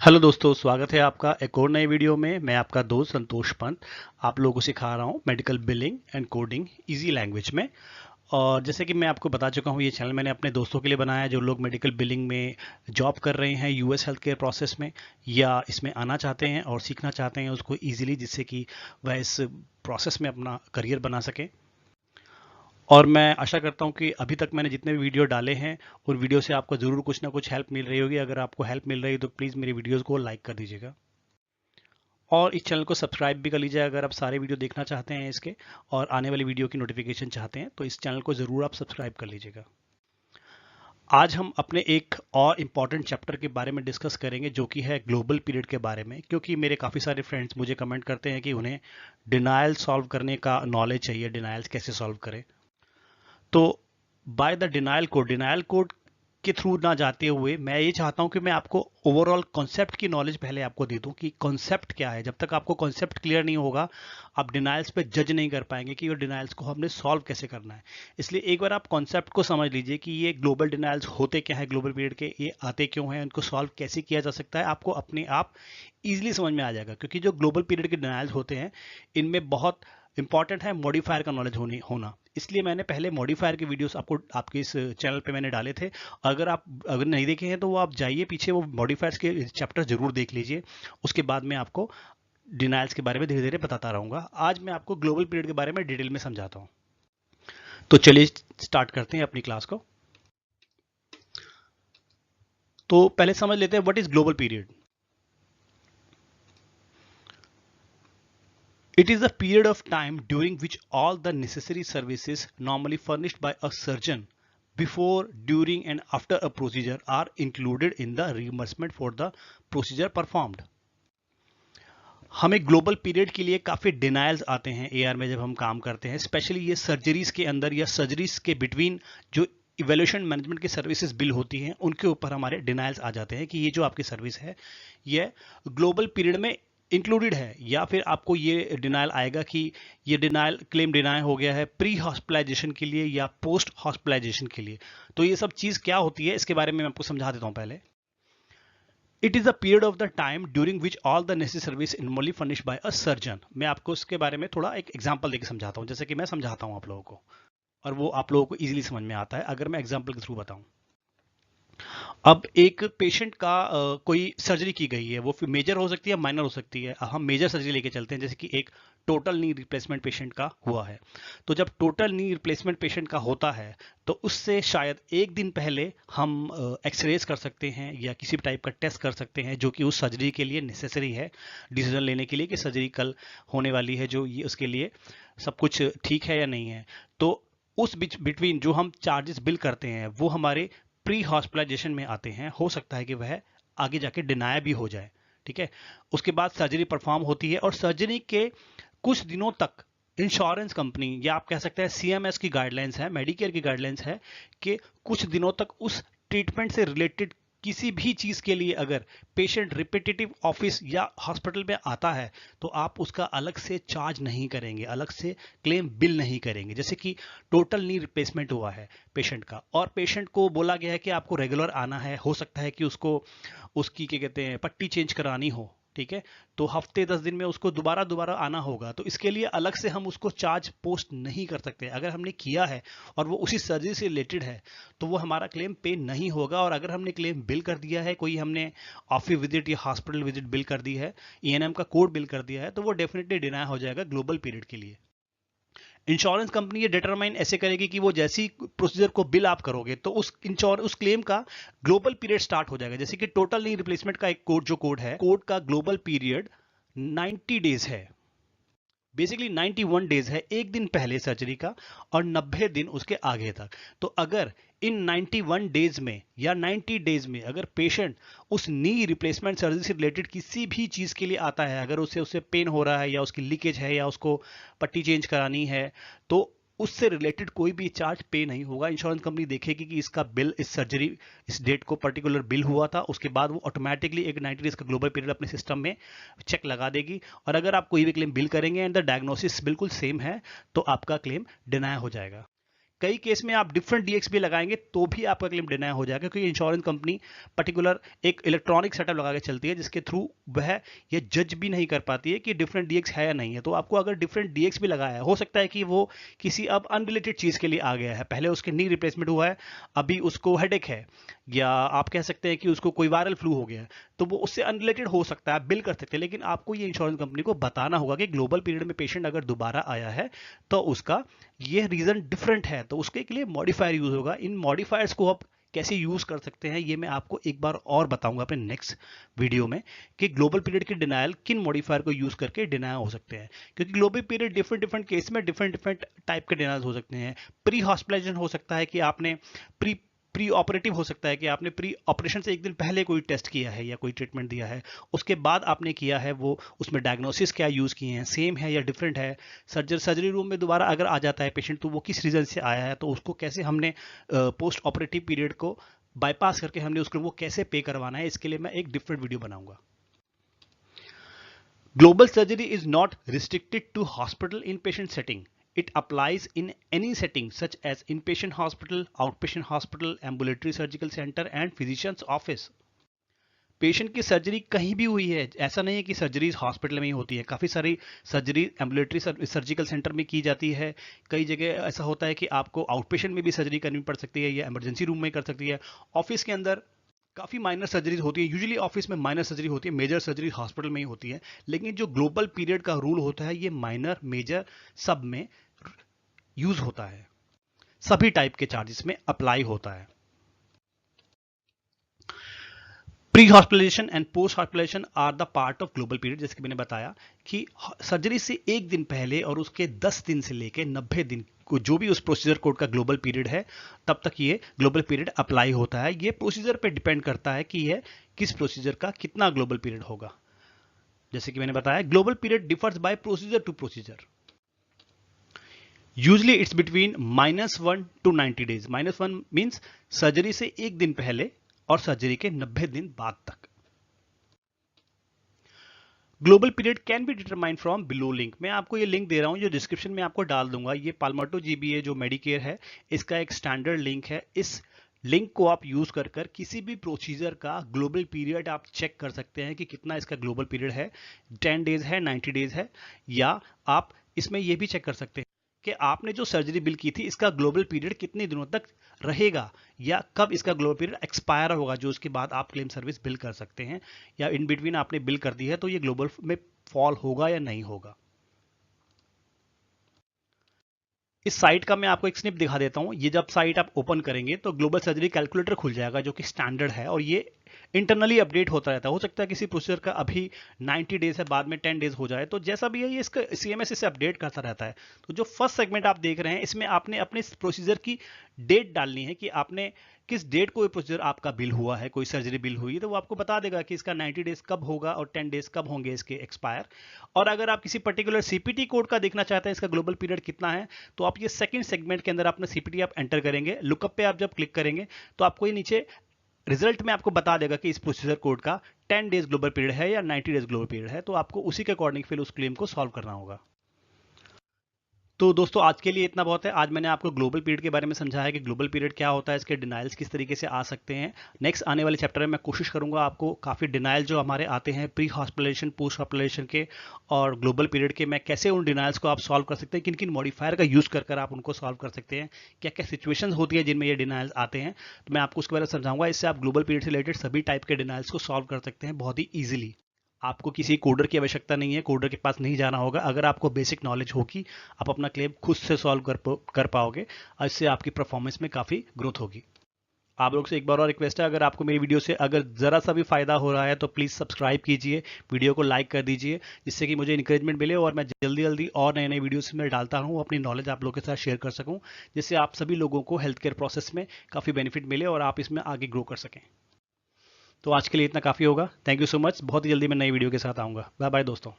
Hello दोस्तों, स्वागत है आपका एक और नए वीडियो में। मैं आपका दोस्त संतोष पंत आप लोगों को सिखा रहा हूँ medical billing and coding easy language में। और जैसे कि मैं आपको बता चुका हूँ, ये चैनल मैंने अपने दोस्तों के लिए बनाया है जो लोग मेडिकल बिलिंग में जॉब कर रहे हैं यूएस हेल्थ केयर प्रोसेस में, या इसमें आना चाहते हैं और सीखना चाहते हैं उसको ईजिली, जिससे कि वह इस प्रोसेस में अपना करियर बना सकें। और मैं आशा करता हूँ कि अभी तक मैंने जितने भी वीडियो डाले हैं उन वीडियो से आपको ज़रूर कुछ ना कुछ हेल्प मिल रही होगी। अगर आपको हेल्प मिल रही है तो प्लीज़ मेरी वीडियोज़ को लाइक कर दीजिएगा और इस चैनल को सब्सक्राइब भी कर लीजिए अगर आप सारे वीडियो देखना चाहते हैं इसके, और आने वाली वीडियो की नोटिफिकेशन चाहते हैं तो इस चैनल को ज़रूर आप सब्सक्राइब कर लीजिएगा। आज हम अपने एक और इम्पॉर्टेंट चैप्टर के बारे में डिस्कस करेंगे जो कि है ग्लोबल पीरियड के बारे में, क्योंकि मेरे काफ़ी सारे फ्रेंड्स मुझे कमेंट करते हैं कि उन्हें डिनायल सॉल्व करने का नॉलेज चाहिए, डिनायल्स कैसे सॉल्व करें। तो बाय द डिनायल कोड के थ्रू ना जाते हुए मैं ये चाहता हूं कि मैं आपको ओवरऑल कॉन्सेप्ट की नॉलेज पहले आपको दे दूं कि कॉन्सेप्ट क्या है। जब तक आपको कॉन्सेप्ट क्लियर नहीं होगा, आप डिनायल्स पे जज नहीं कर पाएंगे कि ये डिनायल्स को हमने सॉल्व कैसे करना है। इसलिए एक बार आप कॉन्सेप्ट को समझ लीजिए कि ये ग्लोबल डिनायल्स होते क्या है, ग्लोबल पीरियड के ये आते क्यों हैं, उनको सॉल्व कैसे किया जा सकता है, आपको अपने आप इजीली समझ में आ जाएगा। क्योंकि जो ग्लोबल पीरियड के डिनायल्स होते हैं इनमें बहुत इंपॉर्टेंट है मॉडिफायर का नॉलेज होना। इसलिए मैंने पहले मॉडिफायर के वीडियोस आपको आपके इस चैनल पे मैंने डाले थे। अगर नहीं देखे हैं तो वो आप जाइए पीछे, वो मॉडिफायर्स के चैप्टर जरूर देख लीजिए। उसके बाद मैं आपको डिनायल्स के बारे में धीरे धीरे बताता रहूंगा। आज मैं आपको ग्लोबल पीरियड के बारे में डिटेल में समझाता हूँ। तो चलिए स्टार्ट करते हैं अपनी क्लास को। तो पहले समझ लेते हैं what is global period. It is a period of time during which all the necessary services normally furnished by a surgeon before, during and after a procedure are included in the reimbursement for the procedure performed. हमें global period के लिए काफ़ी denials आते हैं AR में जब हम काम करते हैं, स्पेशली ये सर्जरीज के अंदर या सर्जरीज के बिटवीन जो इवेल्यूशन मैनेजमेंट की सर्विसेज बिल होती हैं उनके ऊपर हमारे डिनायल्स आ जाते हैं कि ये जो आपकी सर्विस है ये ग्लोबल पीरियड में इंक्लूडेड है, या फिर आपको ये डिनायल आएगा कि ये डिनायल क्लेम डिनाय हो गया है प्री हॉस्पिटलाइजेशन के लिए या पोस्ट हॉस्पिटलाइजेशन के लिए। तो ये सब चीज़ क्या होती है इसके बारे में मैं आपको समझा देता हूँ पहले। It is a period of the time during which all the necessary service normally furnished by a surgeon. मैं आपको इसके बारे में थोड़ा एक एग्जांपल देकर समझाता हूँ, जैसे कि मैं समझाता हूँ आप लोगों को, और वो आप लोगों को इजीली समझ में आता है अगर मैं एग्जांपल के थ्रू बताऊं। अब एक पेशेंट का कोई सर्जरी की गई है, वो फिर मेजर हो सकती है माइनर हो सकती है। हम मेजर सर्जरी लेके चलते हैं, जैसे कि एक टोटल नी रिप्लेसमेंट पेशेंट का हुआ है। तो जब टोटल नी रिप्लेसमेंट पेशेंट का होता है तो उससे शायद एक दिन पहले हम एक्सरेज कर सकते हैं या किसी भी टाइप का टेस्ट कर सकते हैं जो कि उस सर्जरी के लिए नेसेसरी है, डिसीजन लेने के लिए कि सर्जरी कल होने वाली है, जो ये उसके लिए सब कुछ ठीक है या नहीं है। तो उस बिटवीन जो हम चार्जेस बिल करते हैं वो हमारे प्री हॉस्पिटलाइजेशन में आते हैं। हो सकता है कि वह आगे जाके डिनाय भी हो जाए, ठीक है। उसके बाद सर्जरी परफॉर्म होती है और सर्जरी के कुछ दिनों तक इंश्योरेंस कंपनी, या आप कह सकते हैं सीएमएस की गाइडलाइंस है, मेडिकेयर की गाइडलाइंस है कि कुछ दिनों तक उस ट्रीटमेंट से रिलेटेड किसी भी चीज के लिए अगर पेशेंट रिपीटेटिव ऑफिस या हॉस्पिटल में आता है तो आप उसका अलग से चार्ज नहीं करेंगे, अलग से क्लेम बिल नहीं करेंगे। जैसे कि टोटल नी रिप्लेसमेंट हुआ है पेशेंट का और पेशेंट को बोला गया है कि आपको रेगुलर आना है, हो सकता है कि उसको उसकी क्या कहते हैं पट्टी चेंज करानी हो, ठीक है। तो हफ्ते 10 दिन में उसको दोबारा दोबारा आना होगा, तो इसके लिए अलग से हम उसको चार्ज पोस्ट नहीं कर सकते। अगर हमने किया है और वो उसी सर्जरी से रिलेटेड है तो वो हमारा क्लेम पे नहीं होगा। और अगर हमने क्लेम बिल कर दिया है, कोई हमने ऑफिस विजिट या हॉस्पिटल विजिट बिल कर दी है, ईएनएम का कोड बिल कर दिया है, तो वो डेफिनेटली डिनाय हो जाएगा ग्लोबल पीरियड के लिए। इंश्योरेंस कंपनी ये डिटरमाइन ऐसे करेगी कि वो जैसी प्रोसीजर को बिल आप करोगे तो उस क्लेम का ग्लोबल पीरियड स्टार्ट हो जाएगा। जैसे कि टोटल नी रिप्लेसमेंट का एक कोड, जो कोड है, कोड का ग्लोबल पीरियड 90 डेज है। बेसिकली 91 डेज है, एक दिन पहले सर्जरी का और 90 दिन उसके आगे तक। तो अगर इन 91 डेज में या 90 डेज में अगर पेशेंट उस नी रिप्लेसमेंट सर्जरी से रिलेटेड किसी भी चीज के लिए आता है, अगर उससे पेन हो रहा है या उसकी लीकेज है या उसको पट्टी चेंज करानी है, तो उससे रिलेटेड कोई भी चार्ज पे नहीं होगा। इंश्योरेंस कंपनी देखेगी कि इसका बिल, इस सर्जरी इस डेट को पर्टिकुलर बिल हुआ था, उसके बाद वो ऑटोमेटिकली एक 90 डेज का ग्लोबल पीरियड अपने सिस्टम में चेक लगा देगी। और अगर आप कोई भी क्लेम बिल करेंगे एंड द डायग्नोसिस बिल्कुल सेम है तो आपका क्लेम डिनाय हो जाएगा। कई केस में आप डिफरेंट डीएक्स भी लगाएंगे तो भी आपका क्लेम डिनाई हो जाएगा, क्योंकि इंश्योरेंस कंपनी पर्टिकुलर एक इलेक्ट्रॉनिक सेटअप लगा के चलती है जिसके थ्रू वह ये जज भी नहीं कर पाती है कि डिफरेंट डीएक्स है या नहीं है। तो आपको अगर डिफरेंट डीएक्स भी लगाया है, हो सकता है कि वो किसी अब अनरिलेटेड चीज के लिए आ गया है, पहले उसके नी रिप्लेसमेंट हुआ है, अभी उसको हेडेक है, या आप कह सकते हैं कि उसको कोई वायरल फ्लू हो गया है, तो वो उससे अनरिलेटेड हो सकता है, आप बिल कर सकते हैं। लेकिन आपको ये इंश्योरेंस कंपनी को बताना होगा कि ग्लोबल पीरियड में पेशेंट अगर दोबारा आया है तो उसका ये रीजन डिफरेंट है, तो उसके लिए मॉडिफायर यूज होगा। इन मॉडिफायर्स को आप कैसे यूज कर सकते हैं ये मैं आपको एक बार और बताऊंगा अपने नेक्स्ट वीडियो में, कि ग्लोबल पीरियड की डिनायल किन मॉडिफायर को यूज करके डिनाय हो सकते हैं। क्योंकि global period different different case में डिफरेंट टाइप के डिनायल्स हो सकते हैं। प्री हॉस्पिटलाइजेशन हो सकता है कि आपने प्री ऑपरेटिव हो सकता है कि आपने प्री ऑपरेशन से एक दिन पहले कोई टेस्ट किया है या कोई ट्रीटमेंट दिया है, उसके बाद आपने किया है, वो उसमें डायग्नोसिस क्या यूज किए हैं, सेम है या डिफरेंट है। सर्जरी रूम में दोबारा अगर आ जाता है पेशेंट तो वो किस रीजन से आया है, तो उसको कैसे हमने पोस्ट ऑपरेटिव पीरियड को बाईपास करके हमने उसको वो कैसे पे करवाना है, इसके लिए मैं एक डिफरेंट वीडियो बनाऊंगा। Global surgery is not restricted to hospital inpatient setting. It applies in any setting such as inpatient hospital, outpatient hospital, ambulatory surgical center and physician's office. Patient की सर्जरी कहीं भी हुई है, ऐसा नहीं है कि सर्जरी हॉस्पिटल में ही होती है, काफ़ी सारी सर्जरी एम्बुलेटरी सर्जिकल सेंटर में की जाती है। कई जगह ऐसा होता है कि आपको आउट पेशेंट में भी सर्जरी करनी पड़ सकती है या इमरजेंसी रूम में कर सकती है। ऑफिस के अंदर काफ़ी माइनर सर्जरीज होती है, यूजुअली ऑफिस में माइनर सर्जरी होती है, मेजर सर्जरी हॉस्पिटल में ही होती है। लेकिन जो ग्लोबल पीरियड का रूल होता है ये माइनर मेजर सब में यूज होता है, सभी टाइप के चार्जेस में अप्लाई होता है। Pre hospitalisation and post hospitalisation are the part of global period. जैसे कि मैंने बताया कि सर्जरी से एक दिन पहले और उसके 10 दिन से लेकर 90 दिन को जो भी उस प्रोसीजर कोड का ग्लोबल पीरियड है, तब तक ये ग्लोबल पीरियड अप्लाई होता है। ये प्रोसीजर पे डिपेंड करता है कि यह किस प्रोसीजर का कितना ग्लोबल पीरियड होगा। जैसे कि मैंने बताया global period differs by procedure to procedure. Usually it's between -1 to 90 days. -1 means surgery से एक दिन पहले और सर्जरी के 90 दिन बाद तक। Global period can be determined from below link. मैं आपको ये लिंक दे रहा हूं जो डिस्क्रिप्शन में आपको डाल दूंगा। ये पाल्मर्टो जीबीए जो मेडिकेयर है इसका एक स्टैंडर्ड लिंक है। इस लिंक को आप यूज कर किसी भी प्रोसीजर का ग्लोबल पीरियड आप चेक कर सकते हैं कि कितना इसका ग्लोबल पीरियड है, 10 डेज है, 90 डेज है, या आप इसमें यह भी चेक कर सकते हैं कि आपने जो सर्जरी बिल की थी इसका ग्लोबल पीरियड कितने दिनों तक रहेगा या कब इसका ग्लोबल पीरियड एक्सपायर होगा, जो उसके बाद आप क्लेम सर्विस बिल कर सकते हैं, या इन बिटवीन आपने बिल कर दी है तो ये ग्लोबल में फॉल होगा या नहीं होगा। इस साइट का मैं आपको एक स्निप दिखा देता हूं। ये जब साइट आप ओपन करेंगे तो ग्लोबल सर्जरी कैलकुलेटर खुल जाएगा जो कि स्टैंडर्ड है, और ये इंटरनली अपडेट होता रहता है। हो सकता है किसी प्रोसीजर का अभी 90 डेज है, बाद में 10 डेज हो जाए, तो जैसा भी है ये इसका सीएमएस इसे अपडेट करता रहता है। तो जो फर्स्ट सेगमेंट आप देख रहे हैं इसमें आपने अपने प्रोसीजर की डेट डालनी है कि आपने किस डेट को ये प्रोसीजर आपका बिल हुआ है, कोई सर्जरी बिल हुई है, तो वो आपको बता देगा कि इसका 90 डेज कब होगा और 10 डेज कब होंगे इसके एक्सपायर। और अगर आप किसी पर्टिकुलर सीपीटी कोड का देखना चाहते हैं इसका ग्लोबल पीरियड कितना है, तो आप ये सेकंड सेगमेंट के अंदर अपना सीपीटी आप एंटर करेंगे। लुकअप पे आप जब क्लिक करेंगे तो आपको ये नीचे रिजल्ट में आपको बता देगा कि इस प्रोसीजर कोड का 10 डेज ग्लोबल पीरियड है या 90 डेज ग्लोबल पीरियड है, तो आपको उसी के अकॉर्डिंग फिर उस क्लेम को सॉल्व करना होगा। तो दोस्तों आज के लिए इतना बहुत है। आज मैंने आपको ग्लोबल पीरियड के बारे में समझाया कि ग्लोबल पीरियड क्या होता है, इसके डिनाइल्स किस तरीके से आ सकते हैं। नेक्स्ट आने वाले चैप्टर में मैं कोशिश करूंगा आपको काफ़ी डिनाइल जो हमारे आते हैं प्री हॉस्पिटलाइजेशन पोस्ट हॉस्पिटलाइजेशन के और ग्लोबल पीरियड के, मैं कैसे उन डिनाइल्स को आप सॉल्व कर सकते हैं, किन किन मॉडिफायर का यूज़ कर आप उनको सॉल्व कर सकते हैं, क्या क्या सिचुएशन होती है जिनमें ये डिनाइल्स आते हैं, तो मैं आपको उसके बारे में समझाऊंगा। इससे आप ग्लोबल पीरियड से रिलेटेड सभी टाइप के डिनाइल्स को सॉल्व कर सकते हैं बहुत ही ईजिली। आपको किसी कोडर की आवश्यकता नहीं है, कोडर के पास नहीं जाना होगा। अगर आपको बेसिक नॉलेज होगी आप अपना क्लेम खुद से सॉल्व कर पाओगे, इससे आपकी परफॉर्मेंस में काफ़ी ग्रोथ होगी। आप लोग से एक बार और रिक्वेस्ट है, अगर आपको मेरी वीडियो से अगर ज़रा सा भी फायदा हो रहा है तो प्लीज़ सब्सक्राइब कीजिए, वीडियो को लाइक कर दीजिए, जिससे कि मुझे इंकरेजमेंट मिले और मैं जल्दी जल्दी और नए नए वीडियोस में डालता हूँ, अपनी नॉलेज आप लोगों के साथ शेयर कर सकूँ, जिससे आप सभी लोगों को हेल्थ केयर प्रोसेस में काफ़ी बेनिफिट मिले और आप इसमें आगे ग्रो कर सकें। तो आज के लिए इतना काफ़ी होगा। Thank you so much. बहुत ही जल्दी मैं नई वीडियो के साथ आऊँगा। बाय बाय दोस्तों।